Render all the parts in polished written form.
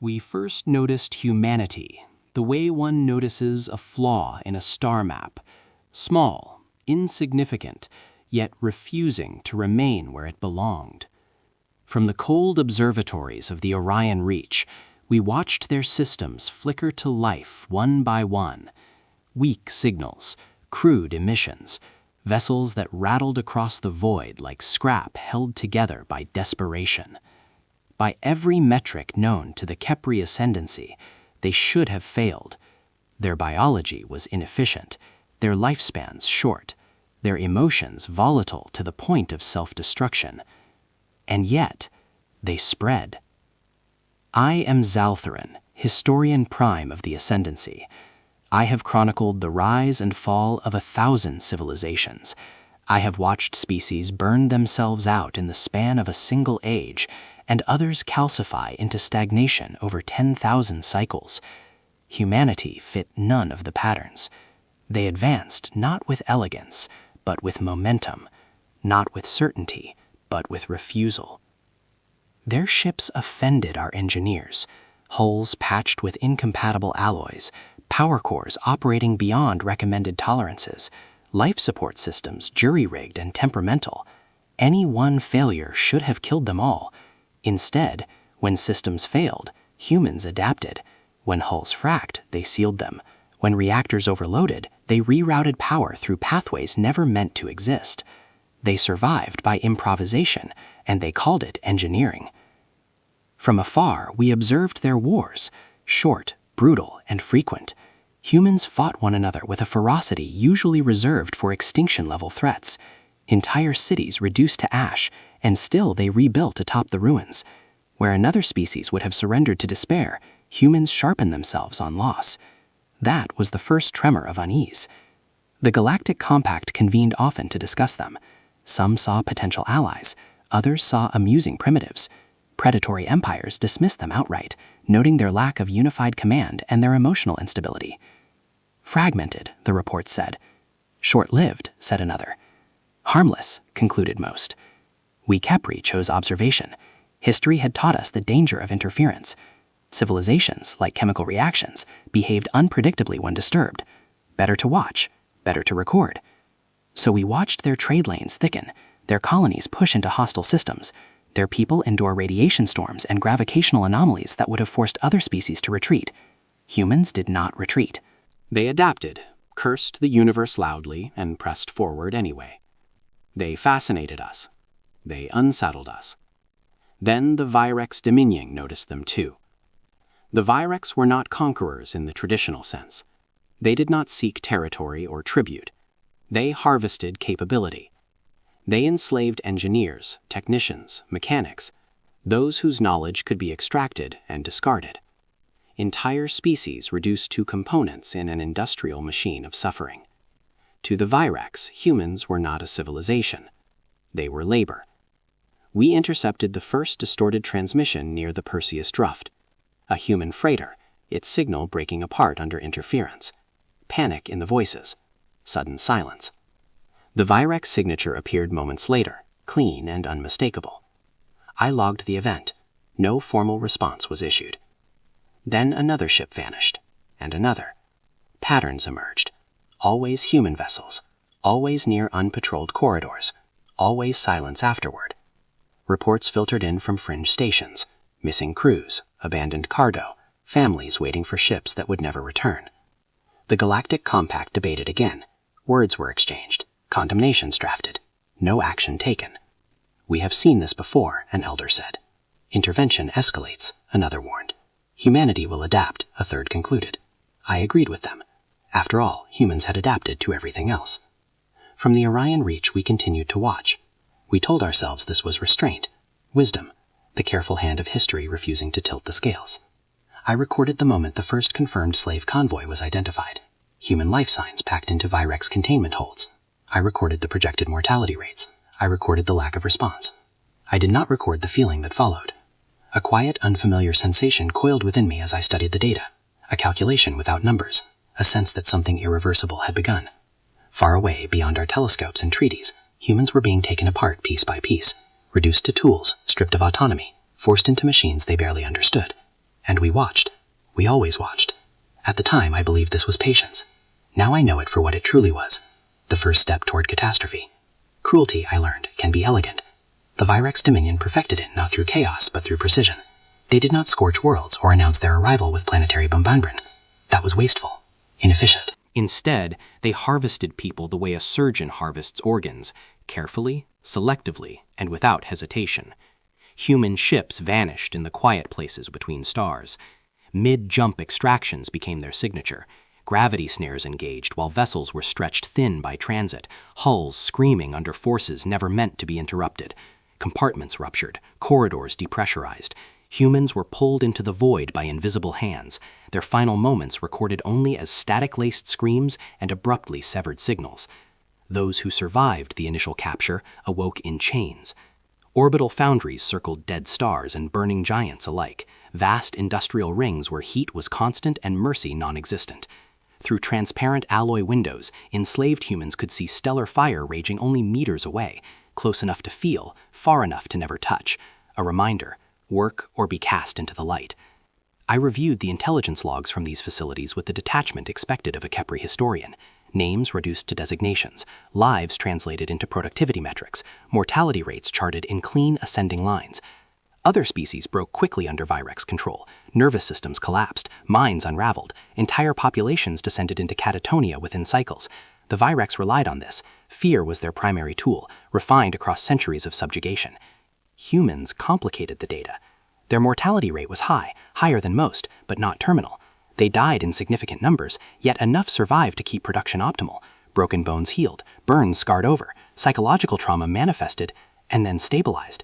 We first noticed humanity, the way one notices a flaw in a star map, small, insignificant, yet refusing to remain where it belonged. From the cold observatories of the Orion Reach, we watched their systems flicker to life one by one. Weak signals, crude emissions, vessels that rattled across the void like scrap held together by desperation. By every metric known to the Kepri ascendancy, they should have failed. Their biology was inefficient, their lifespans short, their emotions volatile to the point of self-destruction. And yet, they spread. I am Zaltharan, historian prime of the ascendancy. I have chronicled the rise and fall of 1,000 civilizations. I have watched species burn themselves out in the span of a single age, and others calcify into stagnation over 10,000 cycles. Humanity fit none of the patterns. They advanced not with elegance, but with momentum, not with certainty, but with refusal. Their ships offended our engineers, hulls patched with incompatible alloys, power cores operating beyond recommended tolerances, life support systems jury-rigged and temperamental. Any one failure should have killed them all. Instead, when systems failed, humans adapted. When hulls fracked, they sealed them. When reactors overloaded, they rerouted power through pathways never meant to exist. They survived by improvisation, and they called it engineering. From afar, we observed their wars, short, brutal, and frequent. Humans fought one another with a ferocity usually reserved for extinction-level threats. Entire cities reduced to ash, and still they rebuilt atop the ruins. Where another species would have surrendered to despair, humans sharpened themselves on loss. That was the first tremor of unease. The Galactic Compact convened often to discuss them. Some saw potential allies, others saw amusing primitives. Predatory empires dismissed them outright, noting their lack of unified command and their emotional instability. Fragmented, the report said. Short-lived, said another. Harmless, concluded most. We Kepri chose observation. History had taught us the danger of interference. Civilizations, like chemical reactions, behaved unpredictably when disturbed. Better to watch, better to record. So we watched their trade lanes thicken, their colonies push into hostile systems, their people endure radiation storms and gravitational anomalies that would have forced other species to retreat. Humans did not retreat. They adapted, cursed the universe loudly, and pressed forward anyway. They fascinated us. They unsaddled us. Then the Virex Dominion noticed them too. The Virex were not conquerors in the traditional sense. They did not seek territory or tribute. They harvested capability. They enslaved engineers, technicians, mechanics, those whose knowledge could be extracted and discarded. Entire species reduced to components in an industrial machine of suffering. To the Virex, humans were not a civilization. They were labor. We intercepted the first distorted transmission near the Perseus Druft. A human freighter, its signal breaking apart under interference. Panic in the voices. Sudden silence. The Virex signature appeared moments later, clean and unmistakable. I logged the event. No formal response was issued. Then another ship vanished, and another. Patterns emerged. Always human vessels, always near unpatrolled corridors, always silence afterward. Reports filtered in from fringe stations, missing crews, abandoned cargo, families waiting for ships that would never return. The Galactic Compact debated again. Words were exchanged, condemnations drafted, no action taken. We have seen this before, an elder said. Intervention escalates, another warned. Humanity will adapt, a third concluded. I agreed with them. After all, humans had adapted to everything else. From the Orion Reach, we continued to watch. We told ourselves this was restraint, wisdom, the careful hand of history refusing to tilt the scales. I recorded the moment the first confirmed slave convoy was identified. Human life signs packed into Virex containment holds. I recorded the projected mortality rates. I recorded the lack of response. I did not record the feeling that followed. A quiet, unfamiliar sensation coiled within me as I studied the data. A calculation without numbers. A sense that something irreversible had begun. Far away, beyond our telescopes and treaties, humans were being taken apart piece by piece, reduced to tools, stripped of autonomy, forced into machines they barely understood. And we watched. We always watched. At the time, I believed this was patience. Now I know it for what it truly was. The first step toward catastrophe. Cruelty, I learned, can be elegant. The Virex Dominion perfected it not through chaos, but through precision. They did not scorch worlds or announce their arrival with planetary bombardment. That was wasteful. Inefficient. Instead, they harvested people the way a surgeon harvests organs, carefully, selectively, and without hesitation. Human ships vanished in the quiet places between stars. Mid-jump extractions became their signature. Gravity snares engaged while vessels were stretched thin by transit, hulls screaming under forces never meant to be interrupted. Compartments ruptured, corridors depressurized. Humans were pulled into the void by invisible hands, their final moments recorded only as static-laced screams and abruptly severed signals. Those who survived the initial capture awoke in chains. Orbital foundries circled dead stars and burning giants alike, vast industrial rings where heat was constant and mercy non-existent. Through transparent alloy windows, enslaved humans could see stellar fire raging only meters away, close enough to feel, far enough to never touch. A reminder: work or be cast into the light. I reviewed the intelligence logs from these facilities with the detachment expected of a Kepri historian. Names reduced to designations, lives translated into productivity metrics, mortality rates charted in clean ascending lines. Other species broke quickly under Virex control. Nervous systems collapsed, minds unraveled, entire populations descended into catatonia within cycles. The Virex relied on this. Fear was their primary tool, refined across centuries of subjugation. Humans complicated the data. Their mortality rate was high, higher than most, but not terminal. They died in significant numbers, yet enough survived to keep production optimal. Broken bones healed, burns scarred over, psychological trauma manifested, and then stabilized.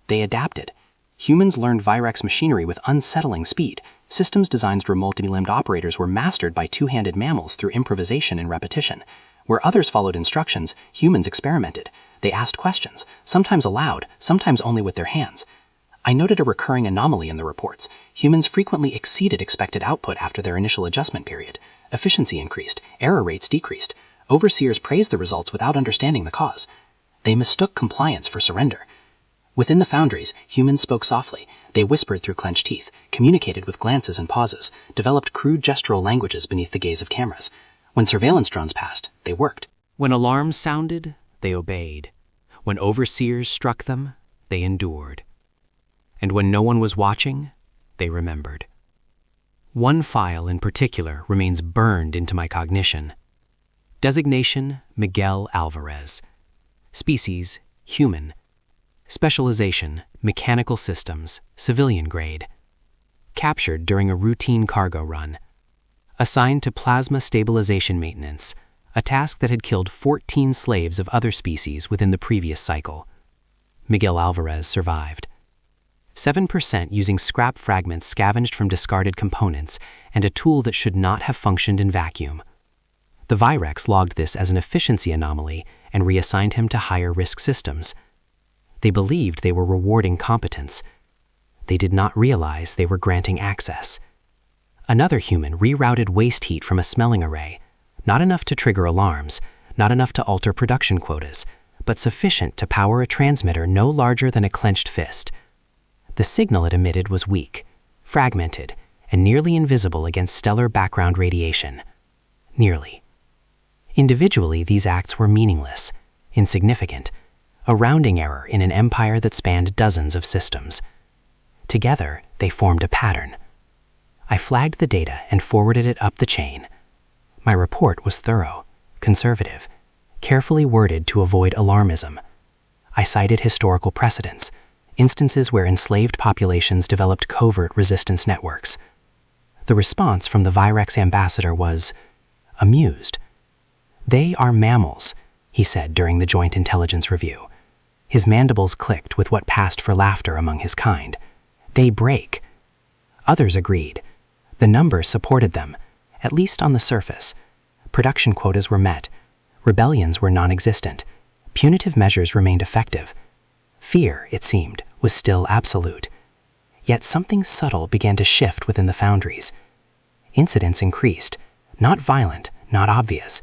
They adapted. Humans learned Virex machinery with unsettling speed. Systems designs for multi-limbed operators were mastered by two-handed mammals through improvisation and repetition. Where others followed instructions, humans experimented. They asked questions, sometimes aloud, sometimes only with their hands. I noted a recurring anomaly in the reports. Humans frequently exceeded expected output after their initial adjustment period. Efficiency increased, error rates decreased. Overseers praised the results without understanding the cause. They mistook compliance for surrender. Within the foundries, humans spoke softly. They whispered through clenched teeth, communicated with glances and pauses, developed crude gestural languages beneath the gaze of cameras. When surveillance drones passed, they worked. When alarms sounded, they obeyed. When overseers struck them, they endured. And when no one was watching, they remembered. One file in particular remains burned into my cognition. Designation: Miguel Alvarez. Species: human. Specialization: mechanical systems, civilian grade. Captured during a routine cargo run. Assigned to plasma stabilization maintenance, a task that had killed 14 slaves of other species within the previous cycle. Miguel Alvarez survived. 7% using scrap fragments scavenged from discarded components and a tool that should not have functioned in vacuum. The Virex logged this as an efficiency anomaly and reassigned him to higher-risk systems. They believed they were rewarding competence. They did not realize they were granting access. Another human rerouted waste heat from a smelling array, not enough to trigger alarms, not enough to alter production quotas, but sufficient to power a transmitter no larger than a clenched fist. The signal it emitted was weak, fragmented, and nearly invisible against stellar background radiation. Nearly. Individually, these acts were meaningless, insignificant, a rounding error in an empire that spanned dozens of systems. Together, they formed a pattern. I flagged the data and forwarded it up the chain. My report was thorough, conservative, carefully worded to avoid alarmism. I cited historical precedents, instances where enslaved populations developed covert resistance networks. The response from the Virex ambassador was amused. "They are mammals," he said during the joint intelligence review. His mandibles clicked with what passed for laughter among his kind. "They break." Others agreed. The numbers supported them, at least on the surface. Production quotas were met. Rebellions were non-existent. Punitive measures remained effective. Fear, it seemed, was still absolute. Yet something subtle began to shift within the foundries. Incidents increased, not violent, not obvious.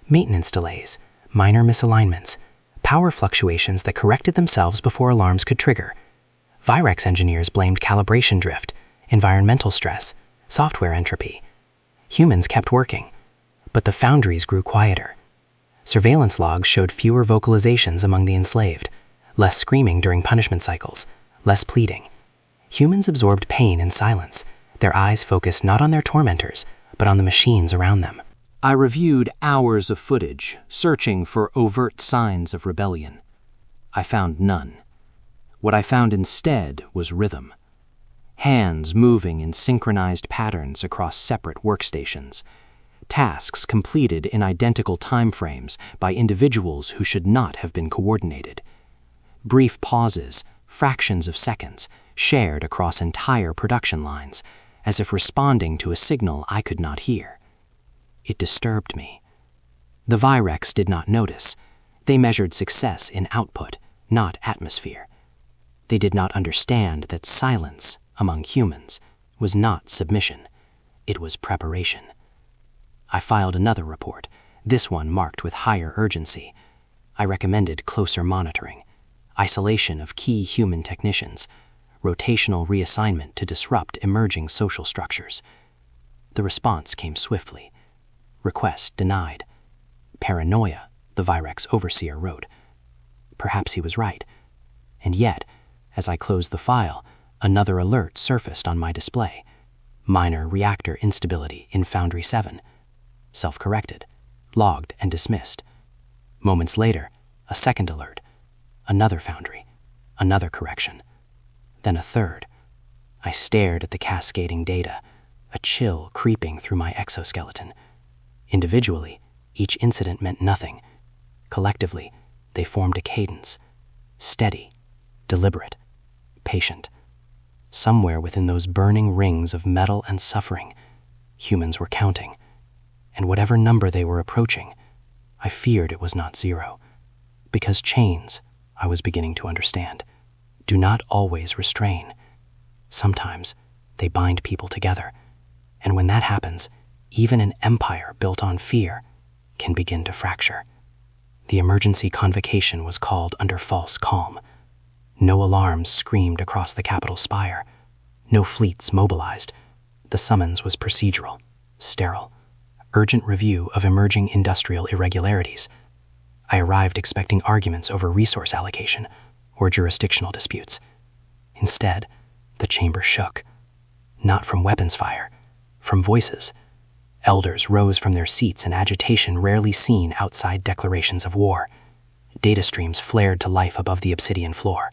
Maintenance delays, minor misalignments, power fluctuations that corrected themselves before alarms could trigger. Virex engineers blamed calibration drift, environmental stress, software entropy. Humans kept working, but the foundries grew quieter. Surveillance logs showed fewer vocalizations among the enslaved, less screaming during punishment cycles, less pleading. Humans absorbed pain in silence, their eyes focused not on their tormentors, but on the machines around them. I reviewed hours of footage, searching for overt signs of rebellion. I found none. What I found instead was rhythm. Hands moving in synchronized patterns across separate workstations. Tasks completed in identical time frames by individuals who should not have been coordinated. Brief pauses, fractions of seconds, shared across entire production lines, as if responding to a signal I could not hear. It disturbed me. The Virex did not notice. They measured success in output, not atmosphere. They did not understand that silence, among humans, was not submission. It was preparation. I filed another report, this one marked with higher urgency. I recommended closer monitoring, isolation of key human technicians, rotational reassignment to disrupt emerging social structures. The response came swiftly. Request denied. Paranoia, the Virex overseer wrote. Perhaps he was right. And yet, as I closed the file, another alert surfaced on my display. Minor reactor instability in Foundry 7. Self-corrected, logged and dismissed. Moments later, a second alert. Another foundry, another correction. Then a third. I stared at the cascading data, a chill creeping through my exoskeleton. Individually, each incident meant nothing. Collectively, they formed a cadence. Steady, deliberate, patient. Somewhere within those burning rings of metal and suffering, humans were counting. And whatever number they were approaching, I feared it was not zero. Because chains, I was beginning to understand, do not always restrain. Sometimes they bind people together. And when that happens, even an empire built on fear can begin to fracture. The emergency convocation was called under false calm. No alarms screamed across the Capitol spire. No fleets mobilized. The summons was procedural, sterile. Urgent review of emerging industrial irregularities. I arrived expecting arguments over resource allocation or jurisdictional disputes. Instead, the chamber shook. Not from weapons fire, from voices. Elders rose from their seats in agitation rarely seen outside declarations of war. Data streams flared to life above the obsidian floor,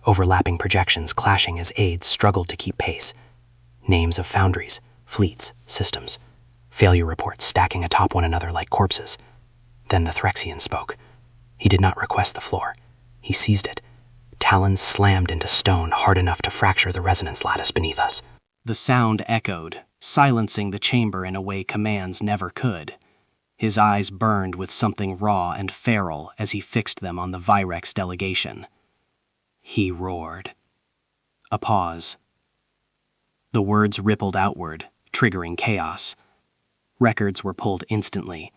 overlapping projections clashing as aides struggled to keep pace. Names of foundries, fleets, systems. Failure reports stacking atop one another like corpses. Then the Threxian spoke. He did not request the floor. He seized it. Talons slammed into stone hard enough to fracture the resonance lattice beneath us. The sound echoed, silencing the chamber in a way commands never could. His eyes burned with something raw and feral as he fixed them on the Virex delegation. He roared. A pause. The words rippled outward, triggering chaos. Records were pulled instantly.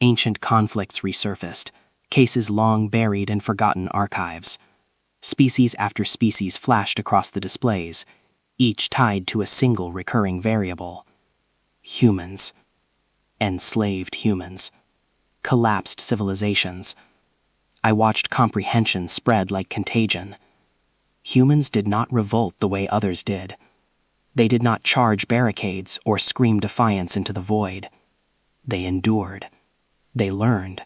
Ancient conflicts resurfaced, cases long buried in forgotten archives. Species after species flashed across the displays, each tied to a single recurring variable. Humans. Enslaved humans. Collapsed civilizations. I watched comprehension spread like contagion. Humans did not revolt the way others did. They did not charge barricades or scream defiance into the void. They endured. They learned.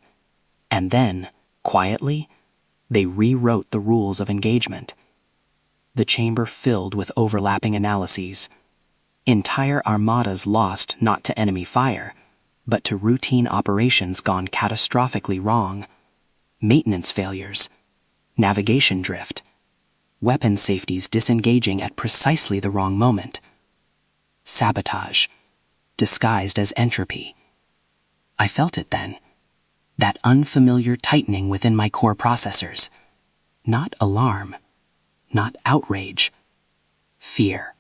And then, quietly, they rewrote the rules of engagement. The chamber filled with overlapping analyses. Entire armadas lost not to enemy fire, but to routine operations gone catastrophically wrong. Maintenance failures. Navigation drift. Weapon safeties disengaging at precisely the wrong moment. Sabotage, disguised as entropy. I felt it then, that unfamiliar tightening within my core processors. Not alarm, not outrage, fear.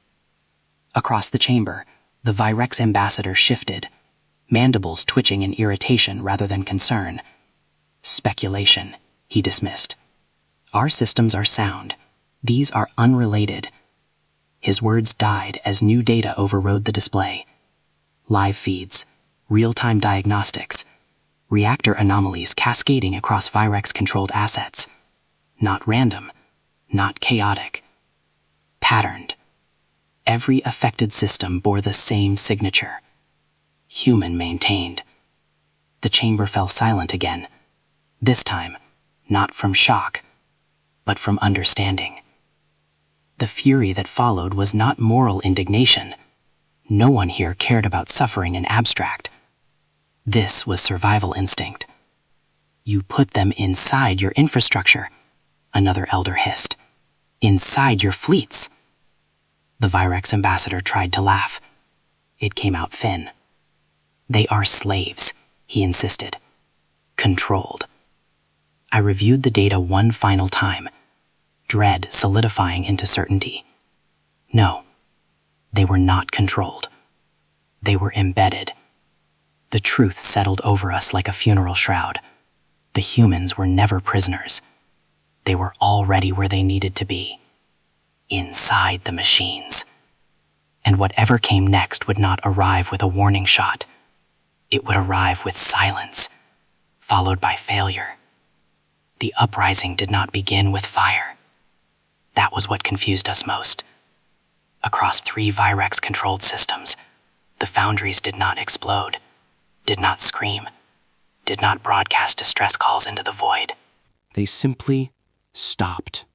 Across the chamber, the Virex ambassador shifted, mandibles twitching in irritation rather than concern. Speculation, he dismissed. Our systems are sound. These are unrelated. His words died as new data overrode the display. Live feeds, real-time diagnostics, reactor anomalies cascading across Virex-controlled assets. Not random, not chaotic. Patterned. Every affected system bore the same signature. Human maintained. The chamber fell silent again. This time, not from shock, but from understanding. The fury that followed was not moral indignation. No one here cared about suffering in abstract. This was survival instinct. You put them inside your infrastructure, another elder hissed. Inside your fleets. The Virex ambassador tried to laugh. It came out thin. They are slaves, he insisted. Controlled. I reviewed the data one final time, dread solidifying into certainty. No, they were not controlled. They were embedded. The truth settled over us like a funeral shroud. The humans were never prisoners. They were already where they needed to be. Inside the machines. And whatever came next would not arrive with a warning shot. It would arrive with silence, followed by failure. The uprising did not begin with fire. That was what confused us most. Across 3 Virex-controlled systems, the foundries did not explode, did not scream, did not broadcast distress calls into the void. They simply stopped.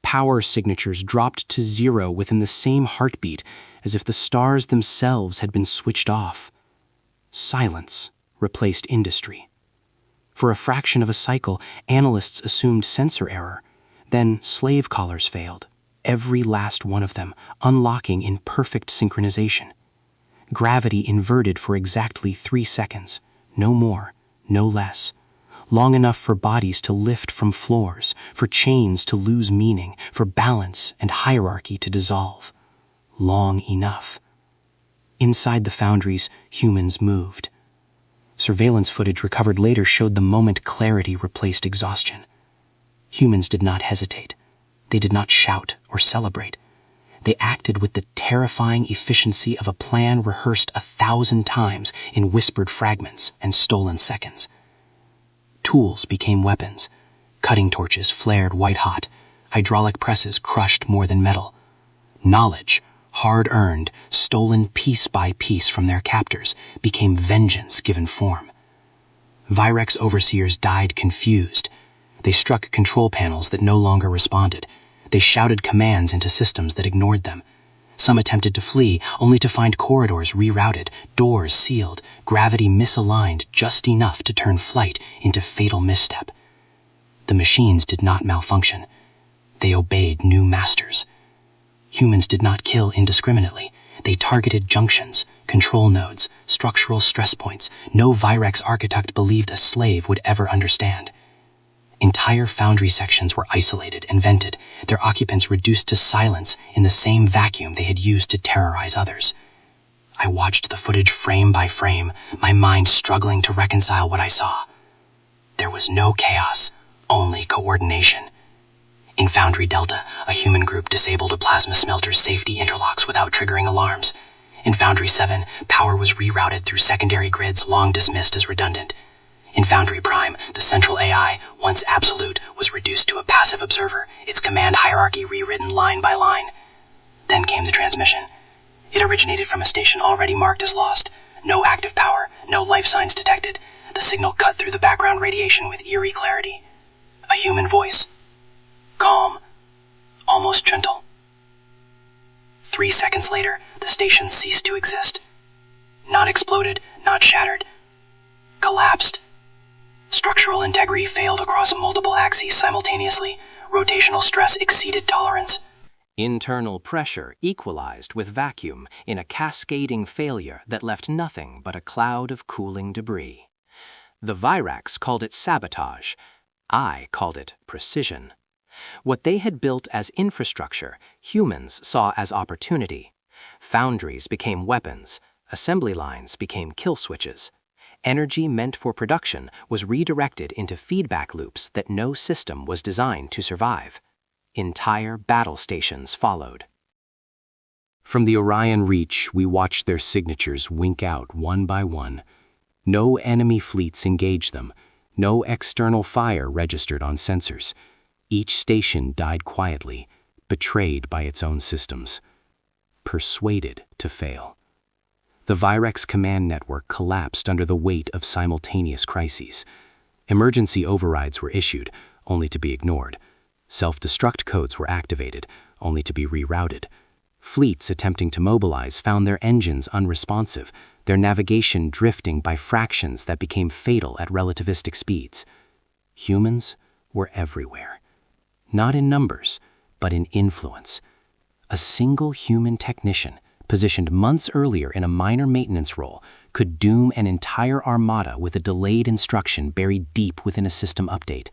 Power signatures dropped to 0 within the same heartbeat, as if the stars themselves had been switched off. Silence replaced industry. For a fraction of a cycle, analysts assumed sensor error. Then slave collars failed, every last one of them, unlocking in perfect synchronization. Gravity inverted for exactly 3 seconds, no more, no less. Long enough for bodies to lift from floors, for chains to lose meaning, for balance and hierarchy to dissolve. Long enough. Inside the foundries, humans moved. Surveillance footage recovered later showed the moment clarity replaced exhaustion. Humans did not hesitate. They did not shout or celebrate. They acted with the terrifying efficiency of a plan rehearsed 1,000 times in whispered fragments and stolen seconds. Tools became weapons. Cutting torches flared white-hot. Hydraulic presses crushed more than metal. Knowledge, hard-earned, stolen piece by piece from their captors, became vengeance given form. Virex overseers died confused. They struck control panels that no longer responded. They shouted commands into systems that ignored them. Some attempted to flee, only to find corridors rerouted, doors sealed, gravity misaligned just enough to turn flight into fatal misstep. The machines did not malfunction. They obeyed new masters. Humans did not kill indiscriminately. They targeted junctions, control nodes, structural stress points no Virex architect believed a slave would ever understand. Entire foundry sections were isolated and vented, their occupants reduced to silence in the same vacuum they had used to terrorize others. I watched the footage frame by frame, my mind struggling to reconcile what I saw. There was no chaos, only coordination. In Foundry Delta, a human group disabled a plasma smelter's safety interlocks without triggering alarms. In Foundry 7, power was rerouted through secondary grids long dismissed as redundant. In Foundry Prime, the central AI, once absolute, was reduced to a passive observer, its command hierarchy rewritten line by line. Then came the transmission. It originated from a station already marked as lost. No active power, no life signs detected. The signal cut through the background radiation with eerie clarity. A human voice. Calm. Almost gentle. 3 seconds later, the station ceased to exist. Not exploded, not shattered. Collapsed. Structural integrity failed across multiple axes simultaneously. Rotational stress exceeded tolerance. Internal pressure equalized with vacuum in a cascading failure that left nothing but a cloud of cooling debris. The Virex called it sabotage. I called it precision. What they had built as infrastructure, humans saw as opportunity. Foundries became weapons. Assembly lines became kill switches. Energy meant for production was redirected into feedback loops that no system was designed to survive. Entire battle stations followed. From the Orion Reach, we watched their signatures wink out one by one. No enemy fleets engaged them. No external fire registered on sensors. Each station died quietly, betrayed by its own systems. Persuaded to fail. The Virex command network collapsed under the weight of simultaneous crises. Emergency overrides were issued, only to be ignored. Self-destruct codes were activated, only to be rerouted. Fleets attempting to mobilize found their engines unresponsive, their navigation drifting by fractions that became fatal at relativistic speeds. Humans were everywhere. Not in numbers, but in influence. A single human technician, positioned months earlier in a minor maintenance role, could doom an entire armada with a delayed instruction buried deep within a system update.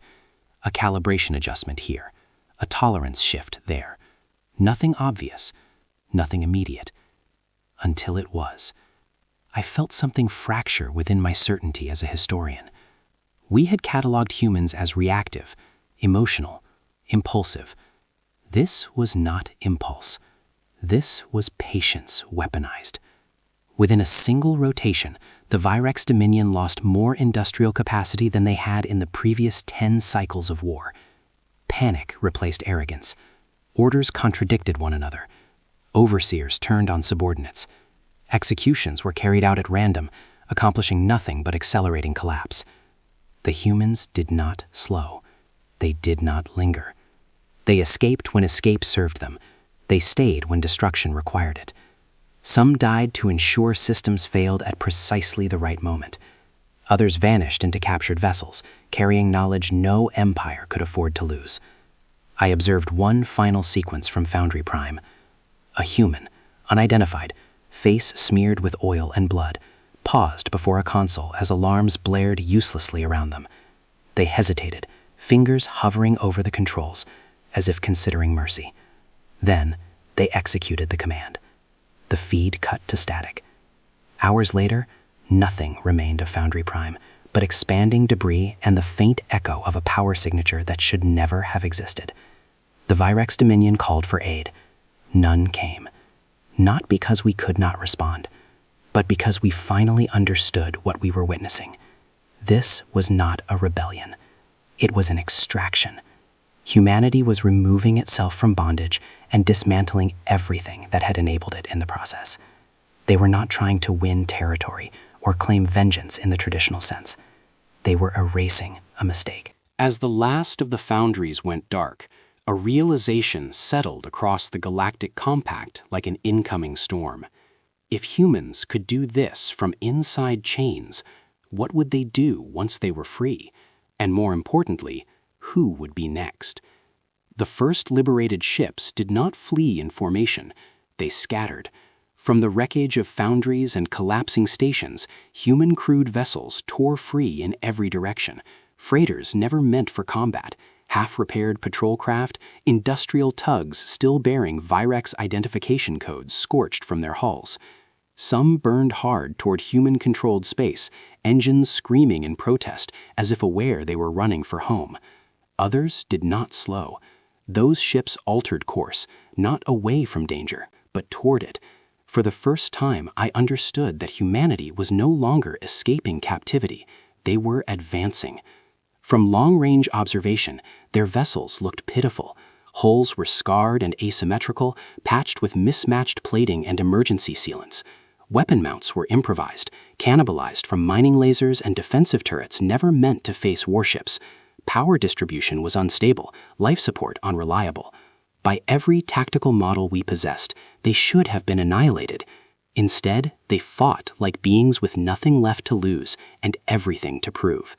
A calibration adjustment here, a tolerance shift there. Nothing obvious, nothing immediate. Until it was. I felt something fracture within my certainty as a historian. We had cataloged humans as reactive, emotional, impulsive. This was not impulse. This was patience weaponized. Within a single rotation, the Virex Dominion lost more industrial capacity than they had in the previous 10 cycles of war. Panic replaced arrogance. Orders contradicted one another. Overseers turned on subordinates. Executions were carried out at random, accomplishing nothing but accelerating collapse. The humans did not slow. They did not linger. They escaped when escape served them. They stayed when destruction required it. Some died to ensure systems failed at precisely the right moment. Others vanished into captured vessels, carrying knowledge no empire could afford to lose. I observed one final sequence from Foundry Prime. A human, unidentified, face smeared with oil and blood, paused before a console as alarms blared uselessly around them. They hesitated, fingers hovering over the controls, as if considering mercy. Then, they executed the command. The feed cut to static. Hours later, nothing remained of Foundry Prime, but expanding debris and the faint echo of a power signature that should never have existed. The Virex Dominion called for aid. None came. Not because we could not respond, but because we finally understood what we were witnessing. This was not a rebellion. It was an extraction. Humanity was removing itself from bondage and dismantling everything that had enabled it in the process. They were not trying to win territory or claim vengeance in the traditional sense. They were erasing a mistake. As the last of the foundries went dark, a realization settled across the galactic compact like an incoming storm. If humans could do this from inside chains, what would they do once they were free? And more importantly, who would be next? The first liberated ships did not flee in formation. They scattered. From the wreckage of foundries and collapsing stations, human-crewed vessels tore free in every direction. Freighters never meant for combat, half-repaired patrol craft, industrial tugs still bearing Virex identification codes scorched from their hulls. Some burned hard toward human-controlled space, engines screaming in protest as if aware they were running for home. Others did not slow. Those ships altered course, not away from danger, but toward it. For the first time, I understood that humanity was no longer escaping captivity. They were advancing. From long-range observation, their vessels looked pitiful. Hulls were scarred and asymmetrical, patched with mismatched plating and emergency sealants. Weapon mounts were improvised, cannibalized from mining lasers and defensive turrets never meant to face warships. Power distribution was unstable, life support unreliable. By every tactical model we possessed, they should have been annihilated. Instead, they fought like beings with nothing left to lose and everything to prove.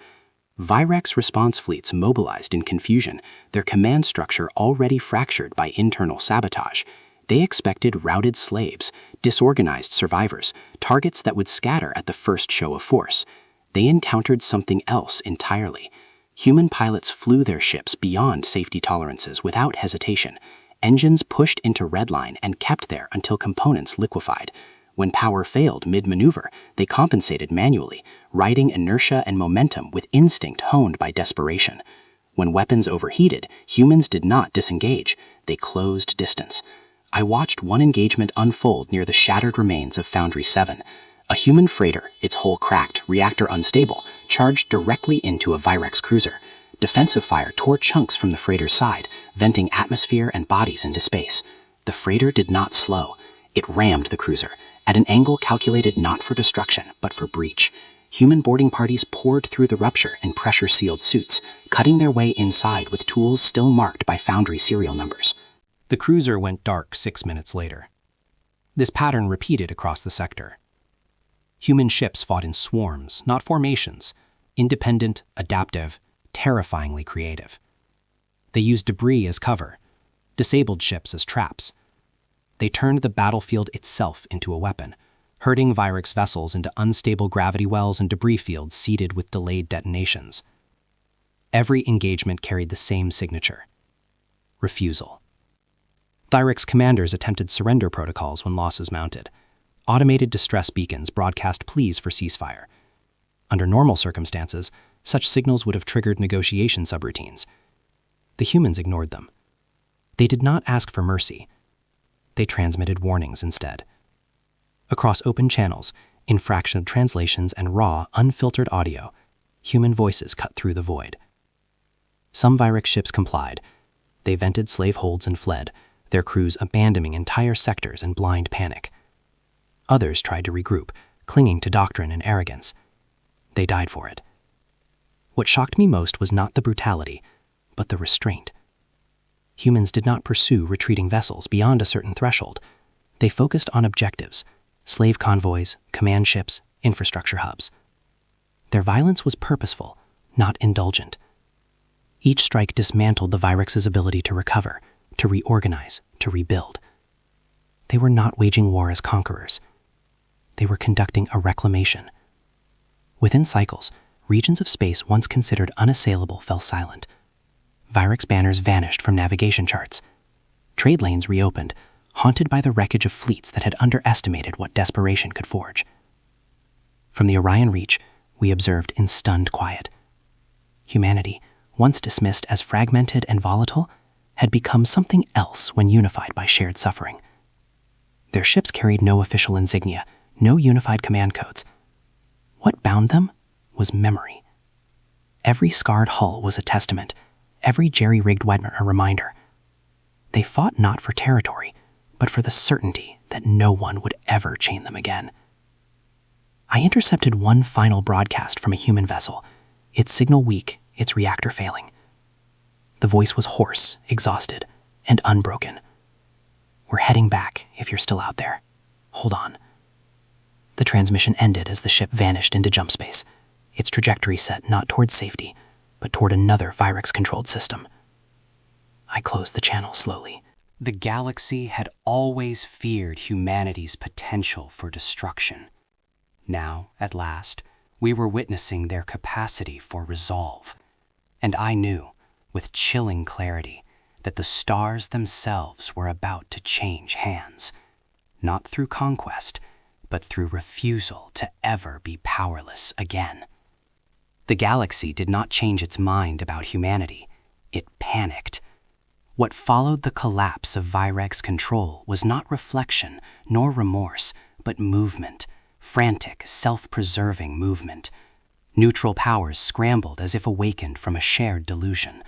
Virex response fleets mobilized in confusion, their command structure already fractured by internal sabotage. They expected routed slaves, disorganized survivors, targets that would scatter at the first show of force. They encountered something else entirely. Human pilots flew their ships beyond safety tolerances without hesitation. Engines pushed into redline and kept there until components liquefied. When power failed mid-maneuver, they compensated manually, riding inertia and momentum with instinct honed by desperation. When weapons overheated, humans did not disengage. They closed distance. I watched one engagement unfold near the shattered remains of Foundry 7. A human freighter, its hull cracked, reactor unstable, charged directly into a Virex cruiser. Defensive fire tore chunks from the freighter's side, venting atmosphere and bodies into space. The freighter did not slow. It rammed the cruiser, at an angle calculated not for destruction, but for breach. Human boarding parties poured through the rupture in pressure-sealed suits, cutting their way inside with tools still marked by Foundry serial numbers. The cruiser went dark 6 minutes later. This pattern repeated across the sector. Human ships fought in swarms, not formations, independent, adaptive, terrifyingly creative. They used debris as cover, disabled ships as traps. They turned the battlefield itself into a weapon, herding Virex vessels into unstable gravity wells and debris fields seeded with delayed detonations. Every engagement carried the same signature: refusal. Virex commanders attempted surrender protocols when losses mounted. Automated distress beacons broadcast pleas for ceasefire. Under normal circumstances, such signals would have triggered negotiation subroutines. The humans ignored them. They did not ask for mercy. They transmitted warnings instead. Across open channels, in fractioned translations and raw, unfiltered audio, human voices cut through the void. Some Virex ships complied. They vented slave holds and fled, their crews abandoning entire sectors in blind panic. Others tried to regroup, clinging to doctrine and arrogance. They died for it. What shocked me most was not the brutality, but the restraint. Humans did not pursue retreating vessels beyond a certain threshold. They focused on objectives: slave convoys, command ships, infrastructure hubs. Their violence was purposeful, not indulgent. Each strike dismantled the Virex's ability to recover, to reorganize, to rebuild. They were not waging war as conquerors. They were conducting a reclamation. Within cycles, regions of space once considered unassailable fell silent. Virex banners vanished from navigation charts. Trade lanes reopened, haunted by the wreckage of fleets that had underestimated what desperation could forge. From the Orion Reach, we observed in stunned quiet. Humanity, once dismissed as fragmented and volatile, had become something else when unified by shared suffering. Their ships carried no official insignia, no unified command codes. What bound them was memory. Every scarred hull was a testament, every jerry-rigged weapon a reminder. They fought not for territory, but for the certainty that no one would ever chain them again. I intercepted one final broadcast from a human vessel, its signal weak, its reactor failing. The voice was hoarse, exhausted, and unbroken. "We're heading back, if you're still out there. Hold on." The transmission ended as the ship vanished into jump space, its trajectory set not toward safety, but toward another Virex-controlled system. I closed the channel slowly. The galaxy had always feared humanity's potential for destruction. Now, at last, we were witnessing their capacity for resolve. And I knew, with chilling clarity, that the stars themselves were about to change hands, not through conquest, but through refusal to ever be powerless again. The galaxy did not change its mind about humanity. It panicked. What followed the collapse of Virex control was not reflection nor remorse, but movement, frantic, self-preserving movement. Neutral powers scrambled as if awakened from a shared delusion.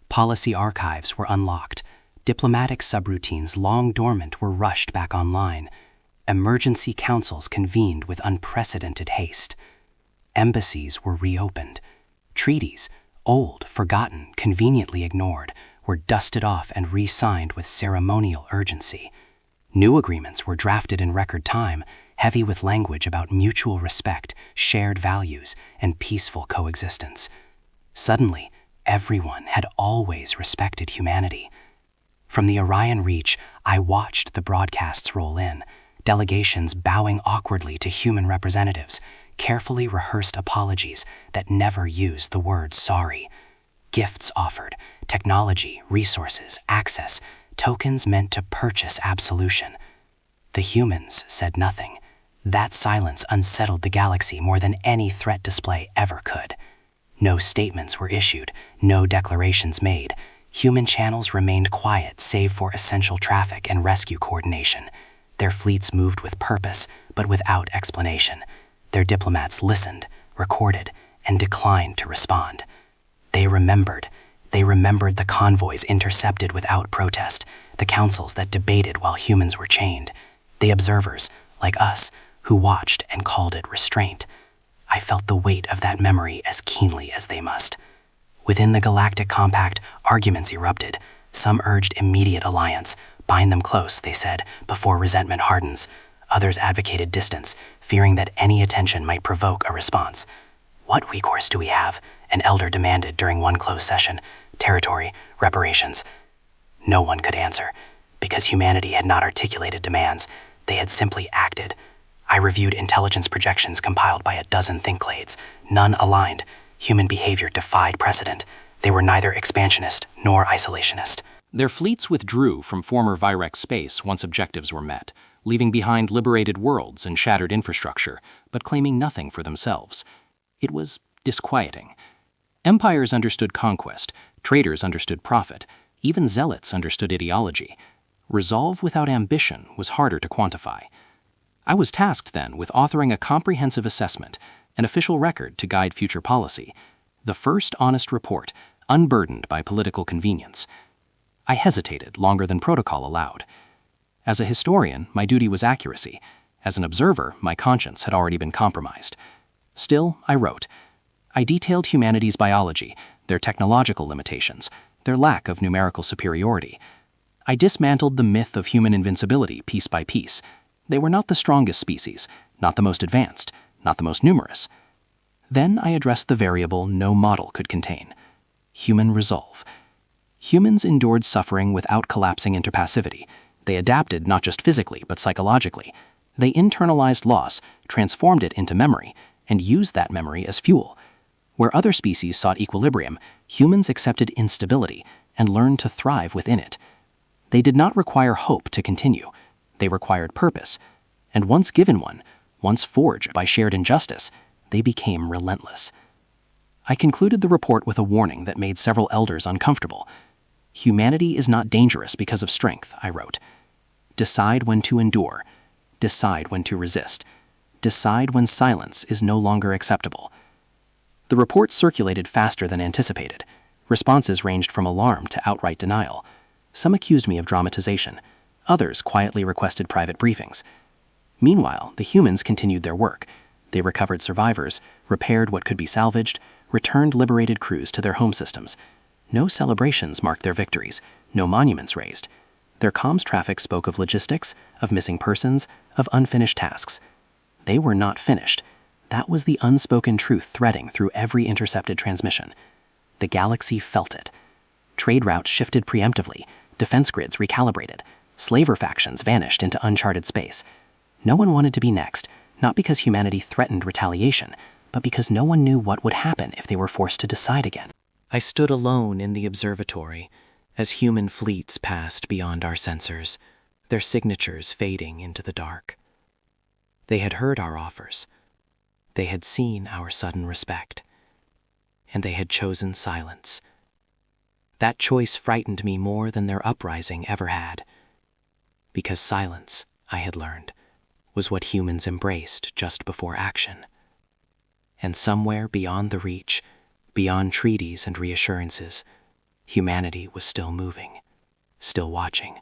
Policy archives were unlocked. Diplomatic subroutines long dormant were rushed back online. Emergency councils convened with unprecedented haste. Embassies were reopened. Treaties, old, forgotten, conveniently ignored, were dusted off and re-signed with ceremonial urgency. New agreements were drafted in record time, heavy with language about mutual respect, shared values, and peaceful coexistence. Suddenly, everyone had always respected humanity. From the Orion Reach, I watched the broadcasts roll in, delegations bowing awkwardly to human representatives, carefully rehearsed apologies that never used the word sorry. Gifts offered, technology, resources, access, tokens meant to purchase absolution. The humans said nothing. That silence unsettled the galaxy more than any threat display ever could. No statements were issued, no declarations made. Human channels remained quiet save for essential traffic and rescue coordination. Their fleets moved with purpose, but without explanation. Their diplomats listened, recorded, and declined to respond. They remembered. They remembered the convoys intercepted without protest, the councils that debated while humans were chained, the observers, like us, who watched and called it restraint. I felt the weight of that memory as keenly as they must. Within the Galactic Compact, arguments erupted. Some urged immediate alliance. Bind them close, they said, before resentment hardens. Others advocated distance, fearing that any attention might provoke a response. What recourse do we have? An elder demanded during one closed session. Territory, reparations. No one could answer. Because humanity had not articulated demands, they had simply acted. I reviewed intelligence projections compiled by a dozen thinklades. None aligned. Human behavior defied precedent. They were neither expansionist nor isolationist. Their fleets withdrew from former Virex space once objectives were met, leaving behind liberated worlds and shattered infrastructure, but claiming nothing for themselves. It was disquieting. Empires understood conquest, traders understood profit, even zealots understood ideology. Resolve without ambition was harder to quantify. I was tasked then with authoring a comprehensive assessment, an official record to guide future policy, the first honest report, unburdened by political convenience. I hesitated longer than protocol allowed. As a historian, my duty was accuracy. As an observer, my conscience had already been compromised. Still, I wrote. I detailed humanity's biology, their technological limitations, their lack of numerical superiority. I dismantled the myth of human invincibility piece by piece. They were not the strongest species, not the most advanced, not the most numerous. Then I addressed the variable no model could contain: human resolve. Humans endured suffering without collapsing into passivity. They adapted not just physically, but psychologically. They internalized loss, transformed it into memory, and used that memory as fuel. Where other species sought equilibrium, humans accepted instability and learned to thrive within it. They did not require hope to continue. They required purpose. And once given one, once forged by shared injustice, they became relentless. I concluded the report with a warning that made several elders uncomfortable. Humanity is not dangerous because of strength, I wrote. Decide when to endure. Decide when to resist. Decide when silence is no longer acceptable. The report circulated faster than anticipated. Responses ranged from alarm to outright denial. Some accused me of dramatization. Others quietly requested private briefings. Meanwhile, the humans continued their work. They recovered survivors, repaired what could be salvaged, returned liberated crews to their home systems. No celebrations marked their victories, no monuments raised. Their comms traffic spoke of logistics, of missing persons, of unfinished tasks. They were not finished. That was the unspoken truth threading through every intercepted transmission. The galaxy felt it. Trade routes shifted preemptively, defense grids recalibrated, slaver factions vanished into uncharted space. No one wanted to be next, not because humanity threatened retaliation, but because no one knew what would happen if they were forced to decide again. I stood alone in the observatory as human fleets passed beyond our sensors, their signatures fading into the dark. They had heard our offers. They had seen our sudden respect. And they had chosen silence. That choice frightened me more than their uprising ever had. Because silence, I had learned, was what humans embraced just before action. And somewhere beyond the reach, beyond treaties and reassurances, humanity was still moving, still watching,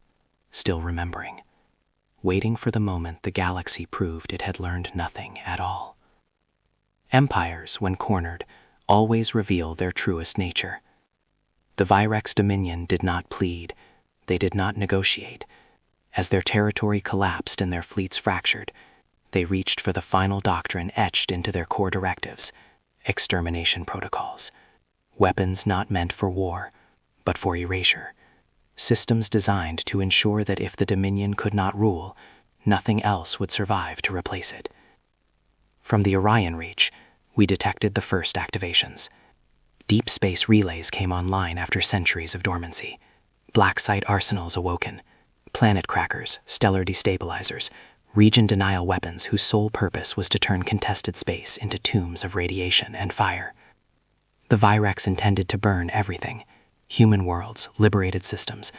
still remembering, waiting for the moment the galaxy proved it had learned nothing at all. Empires, when cornered, always reveal their truest nature. The Virex Dominion did not plead, they did not negotiate. As their territory collapsed and their fleets fractured, they reached for the final doctrine etched into their core directives: extermination protocols. Weapons not meant for war, but for erasure. Systems designed to ensure that if the Dominion could not rule, nothing else would survive to replace it. From the Orion Reach, we detected the first activations. Deep space relays came online after centuries of dormancy. Black site arsenals awoken. Planet crackers, stellar destabilizers, region denial weapons whose sole purpose was to turn contested space into tombs of radiation and fire. The Virex intended to burn everything. Human worlds, liberated systems,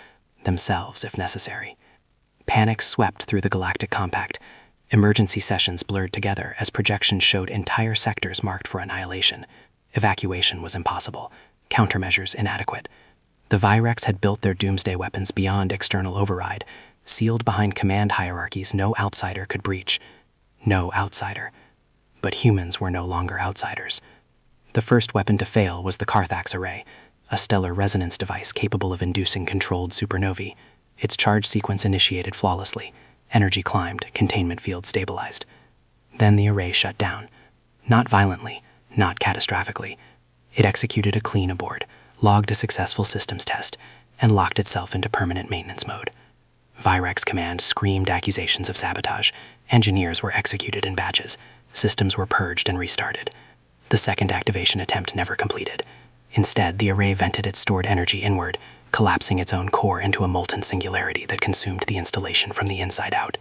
themselves if necessary. Panic swept through the galactic compact. Emergency sessions blurred together as projections showed entire sectors marked for annihilation. Evacuation was impossible, countermeasures inadequate. The Virex had built their doomsday weapons beyond external override, sealed behind command hierarchies no outsider could breach. No outsider. But humans were no longer outsiders. The first weapon to fail was the Carthax array, a stellar resonance device capable of inducing controlled supernovae. Its charge sequence initiated flawlessly. Energy climbed, containment field stabilized. Then the array shut down. Not violently, not catastrophically. It executed a clean abort, logged a successful systems test, and locked itself into permanent maintenance mode. Virex Command screamed accusations of sabotage. Engineers were executed in batches. Systems were purged and restarted. The second activation attempt never completed. Instead, the array vented its stored energy inward, collapsing its own core into a molten singularity that consumed the installation from the inside out.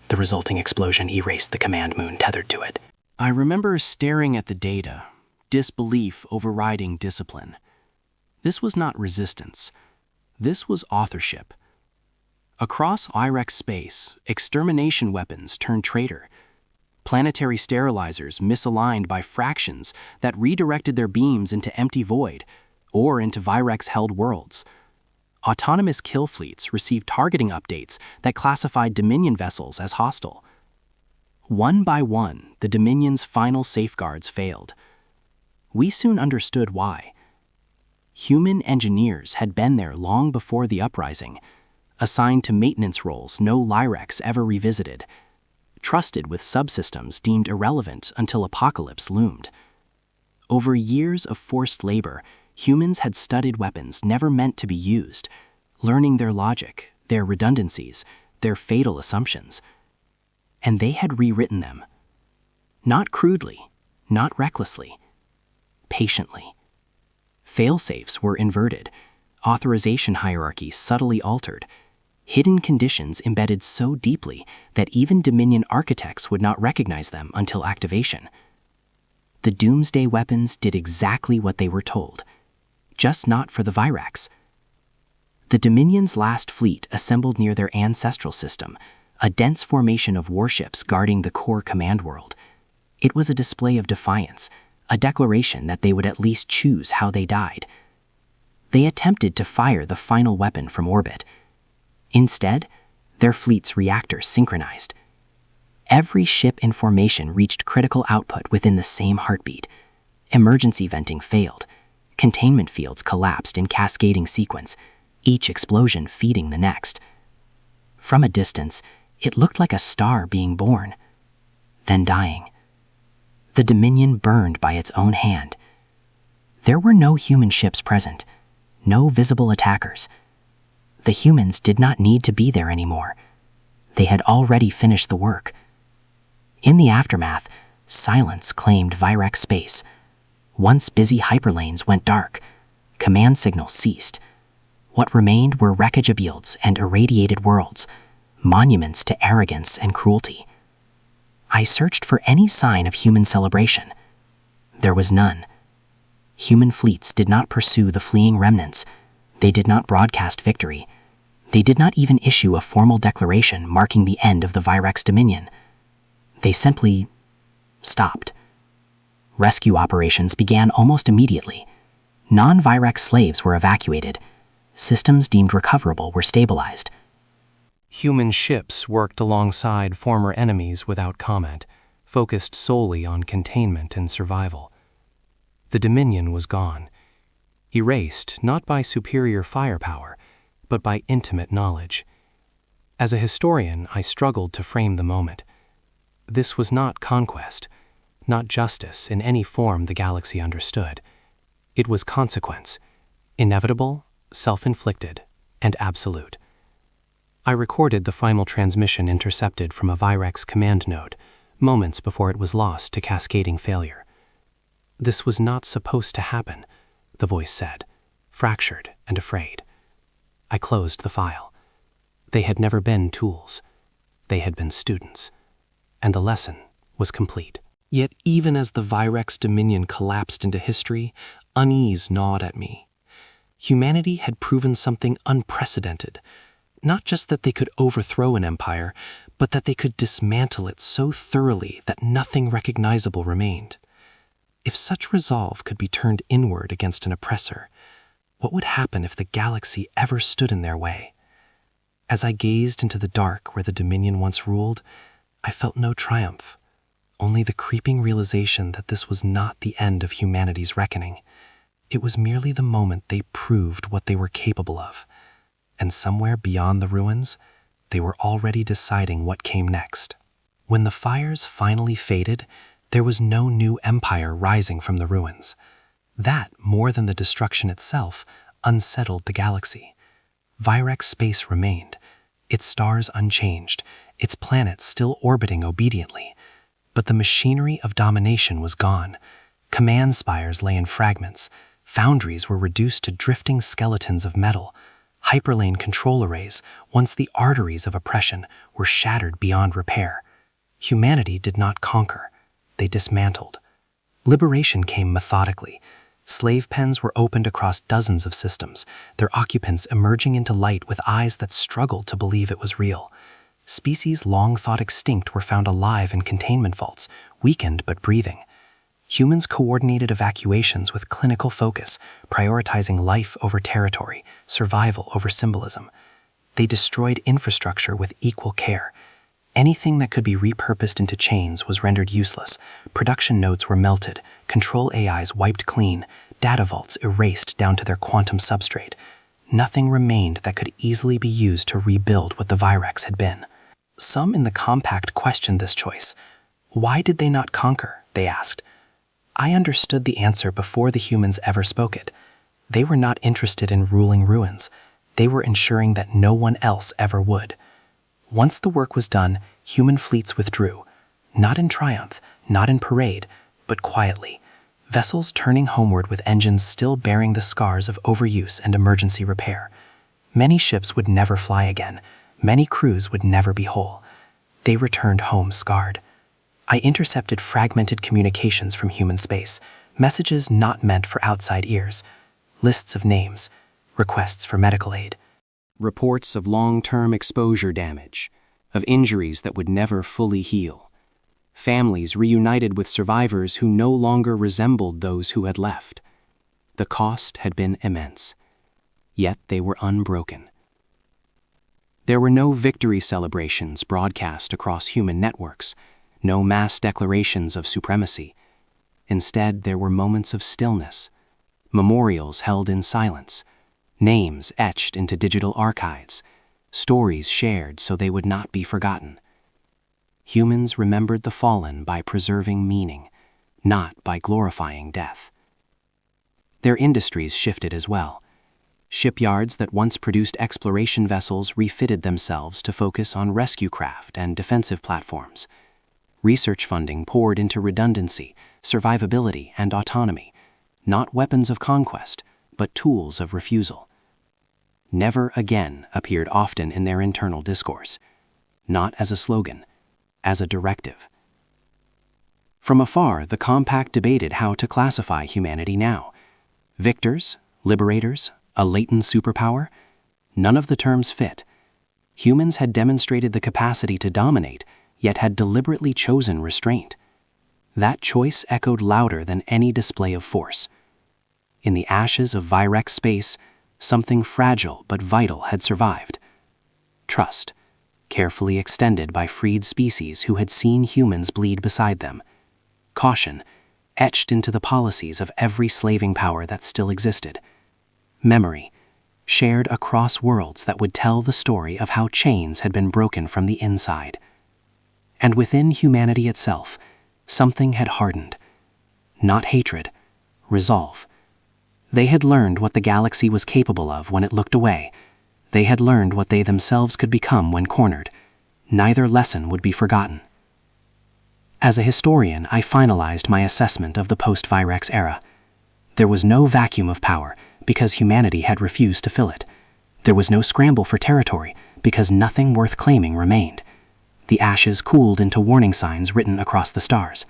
The resulting explosion erased the command moon tethered to it. I remember staring at the data, disbelief overriding discipline. This was not resistance. This was authorship. Across Virex space, extermination weapons turned traitor. Planetary sterilizers misaligned by fractions that redirected their beams into empty void or into Virex-held worlds. Autonomous kill fleets received targeting updates that classified Dominion vessels as hostile. One by one, the Dominion's final safeguards failed. We soon understood why. Human engineers had been there long before the uprising, assigned to maintenance roles no Lyrex ever revisited, trusted with subsystems deemed irrelevant until apocalypse loomed. Over years of forced labor, humans had studied weapons never meant to be used, learning their logic, their redundancies, their fatal assumptions. And they had rewritten them. Not crudely, not recklessly, patiently. Failsafes were inverted, authorization hierarchies subtly altered, hidden conditions embedded so deeply that even Dominion architects would not recognize them until activation. The doomsday weapons did exactly what they were told, just not for the Virex. The Dominion's last fleet assembled near their ancestral system, a dense formation of warships guarding the core command world. It was a display of defiance, a declaration that they would at least choose how they died. They attempted to fire the final weapon from orbit. Instead, their fleet's reactors synchronized. Every ship in formation reached critical output within the same heartbeat. Emergency venting failed. Containment fields collapsed in cascading sequence, each explosion feeding the next. From a distance, it looked like a star being born, then dying. The Dominion burned by its own hand. There were no human ships present, no visible attackers. The humans did not need to be there anymore. They had already finished the work. In the aftermath, silence claimed Virex space. Once busy hyperlanes went dark. Command signals ceased. What remained were wreckage abields and irradiated worlds, monuments to arrogance and cruelty. I searched for any sign of human celebration. There was none. Human fleets did not pursue the fleeing remnants. They did not broadcast victory. They did not even issue a formal declaration marking the end of the Virex Dominion. They simply stopped. Rescue operations began almost immediately. Non-Virex slaves were evacuated. Systems deemed recoverable were stabilized. Human ships worked alongside former enemies without comment, focused solely on containment and survival. The Dominion was gone, erased not by superior firepower, but by intimate knowledge. As a historian, I struggled to frame the moment. This was not conquest, not justice in any form the galaxy understood. It was consequence, inevitable, self-inflicted, and absolute. I recorded the final transmission intercepted from a Virex command node, moments before it was lost to cascading failure. "This was not supposed to happen," the voice said, fractured and afraid. I closed the file. They had never been tools. They had been students. And the lesson was complete. Yet even as the Virex Dominion collapsed into history, unease gnawed at me. Humanity had proven something unprecedented. Not just that they could overthrow an empire, but that they could dismantle it so thoroughly that nothing recognizable remained. If such resolve could be turned inward against an oppressor, what would happen if the galaxy ever stood in their way? As I gazed into the dark where the Dominion once ruled, I felt no triumph, only the creeping realization that this was not the end of humanity's reckoning. It was merely the moment they proved what they were capable of, and somewhere beyond the ruins, they were already deciding what came next. When the fires finally faded, there was no new empire rising from the ruins. That, more than the destruction itself, unsettled the galaxy. Virex space remained, its stars unchanged, its planets still orbiting obediently. But the machinery of domination was gone. Command spires lay in fragments. Foundries were reduced to drifting skeletons of metal. Hyperlane control arrays, once the arteries of oppression, were shattered beyond repair. Humanity did not conquer. They dismantled. Liberation came methodically. Slave pens were opened across dozens of systems, their occupants emerging into light with eyes that struggled to believe it was real. Species long thought extinct were found alive in containment vaults, weakened but breathing. Humans coordinated evacuations with clinical focus, prioritizing life over territory, survival over symbolism. They destroyed infrastructure with equal care. Anything that could be repurposed into chains was rendered useless. Production nodes were melted, control AIs wiped clean, data vaults erased down to their quantum substrate. Nothing remained that could easily be used to rebuild what the Virex had been. Some in the compact questioned this choice. Why did they not conquer? They asked. I understood the answer before the humans ever spoke it. They were not interested in ruling ruins. They were ensuring that no one else ever would. Once the work was done, human fleets withdrew. Not in triumph, not in parade, but quietly. Vessels turning homeward with engines still bearing the scars of overuse and emergency repair. Many ships would never fly again. Many crews would never be whole. They returned home scarred. I intercepted fragmented communications from human space, messages not meant for outside ears, lists of names, requests for medical aid. Reports of long-term exposure damage, of injuries that would never fully heal. Families reunited with survivors who no longer resembled those who had left. The cost had been immense, yet they were unbroken. There were no victory celebrations broadcast across human networks, no mass declarations of supremacy. Instead, there were moments of stillness, memorials held in silence, names etched into digital archives, stories shared so they would not be forgotten. Humans remembered the fallen by preserving meaning, not by glorifying death. Their industries shifted as well. Shipyards that once produced exploration vessels refitted themselves to focus on rescue craft and defensive platforms. Research funding poured into redundancy, survivability, and autonomy, not weapons of conquest, but tools of refusal. Never again appeared often in their internal discourse, not as a slogan, as a directive. From afar, the Compact debated how to classify humanity now. Victors, liberators, a latent superpower? None of the terms fit. Humans had demonstrated the capacity to dominate, yet had deliberately chosen restraint. That choice echoed louder than any display of force. In the ashes of Virex space, something fragile but vital had survived. Trust, carefully extended by freed species who had seen humans bleed beside them. Caution, etched into the policies of every slaving power that still existed. Memory, shared across worlds that would tell the story of how chains had been broken from the inside. And within humanity itself, something had hardened. Not hatred, resolve. They had learned what the galaxy was capable of when it looked away. They had learned what they themselves could become when cornered. Neither lesson would be forgotten. As a historian, I finalized my assessment of the post-Virex era. There was no vacuum of power, because humanity had refused to fill it. There was no scramble for territory, because nothing worth claiming remained. The ashes cooled into warning signs written across the stars.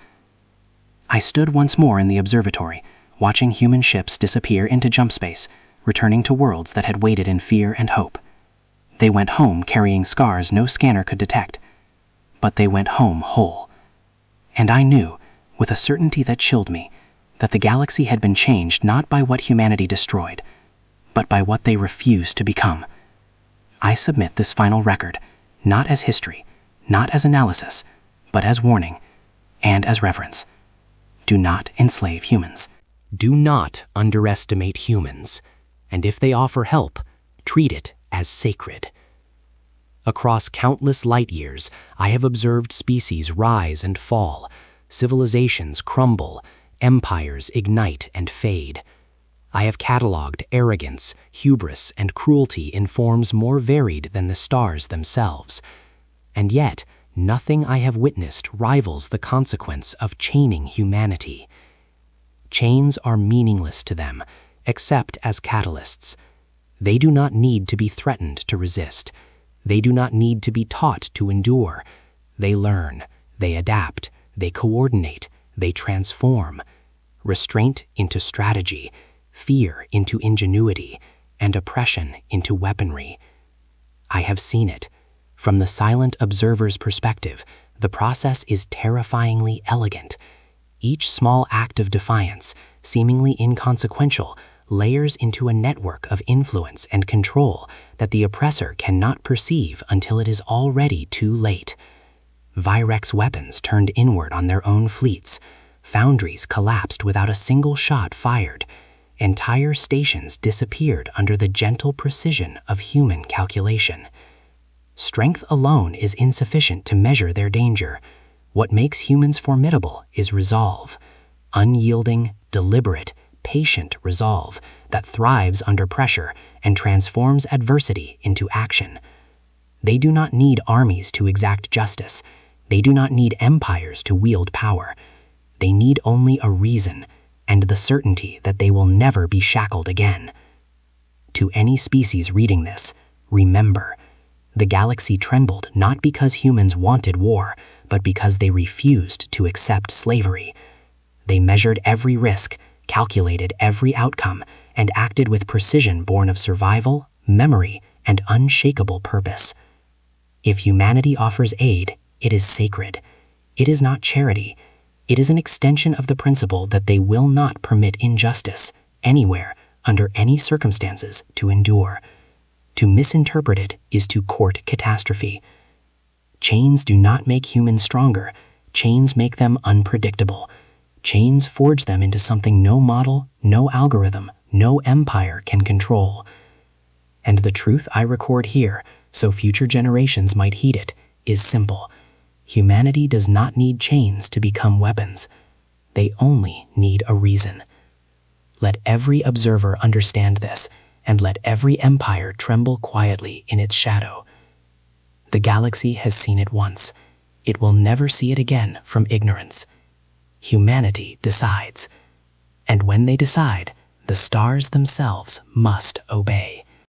I stood once more in the observatory, watching human ships disappear into jump space, returning to worlds that had waited in fear and hope. They went home carrying scars no scanner could detect, but they went home whole. And I knew, with a certainty that chilled me, that the galaxy had been changed not by what humanity destroyed, but by what they refused to become. I submit this final record, not as history, not as analysis, but as warning and as reverence. Do not enslave humans. Do not underestimate humans, and if they offer help, treat it as sacred. Across countless light years, I have observed species rise and fall, civilizations crumble, empires ignite and fade. I have cataloged arrogance, hubris, and cruelty in forms more varied than the stars themselves. And yet, nothing I have witnessed rivals the consequence of chaining humanity. Chains are meaningless to them, except as catalysts. They do not need to be threatened to resist. They do not need to be taught to endure. They learn, they adapt, they coordinate, they transform. Restraint into strategy, fear into ingenuity, and oppression into weaponry. I have seen it. From the silent observer's perspective, the process is terrifyingly elegant. Each small act of defiance, seemingly inconsequential, layers into a network of influence and control that the oppressor cannot perceive until it is already too late. Virex weapons turned inward on their own fleets. Foundries collapsed without a single shot fired. Entire stations disappeared under the gentle precision of human calculation. Strength alone is insufficient to measure their danger. What makes humans formidable is resolve. Unyielding, deliberate, patient resolve that thrives under pressure and transforms adversity into action. They do not need armies to exact justice. They do not need empires to wield power. They need only a reason and the certainty that they will never be shackled again. To any species reading this, remember, the galaxy trembled not because humans wanted war, but because they refused to accept slavery. They measured every risk, calculated every outcome, and acted with precision born of survival, memory, and unshakable purpose. If humanity offers aid, it is sacred. It is not charity. It is an extension of the principle that they will not permit injustice, anywhere, under any circumstances, to endure. To misinterpret it is to court catastrophe. Chains do not make humans stronger. Chains make them unpredictable. Chains forge them into something no model, no algorithm, no empire can control. And the truth I record here, so future generations might heed it, is simple. Humanity does not need chains to become weapons. They only need a reason. Let every observer understand this, and let every empire tremble quietly in its shadow. The galaxy has seen it once. It will never see it again from ignorance. Humanity decides. And when they decide, the stars themselves must obey.